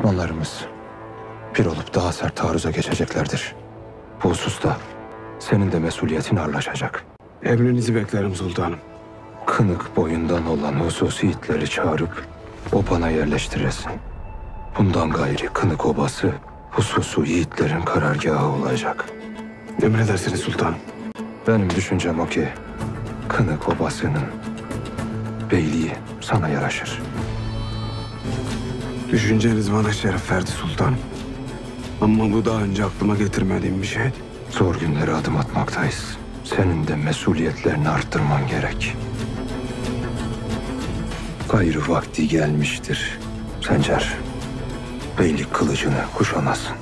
Düşmanlarımız bir olup daha sert taarruza geçeceklerdir. Bu hususta senin de mesuliyetin ağırlaşacak. Emrinizi beklerim sultanım. Kınık boyundan olan hususi itleri çağırıp obana yerleştiresin. Bundan gayri Kınık obası hususu yiğitlerin karargahı olacak. Emredersiniz sultanım. Benim düşüncem o ki Kınık obasının beyliği sana yaraşır. Düşünceniz bana şeref verdi sultanım. Ama bu daha önce aklıma getirmediğim bir şeydi. Zor günlere adım atmaktayız. Senin de mesuliyetlerini arttırman gerek. Gayrı vakti gelmiştir. Sencer, beylik kılıcını kuşanasın.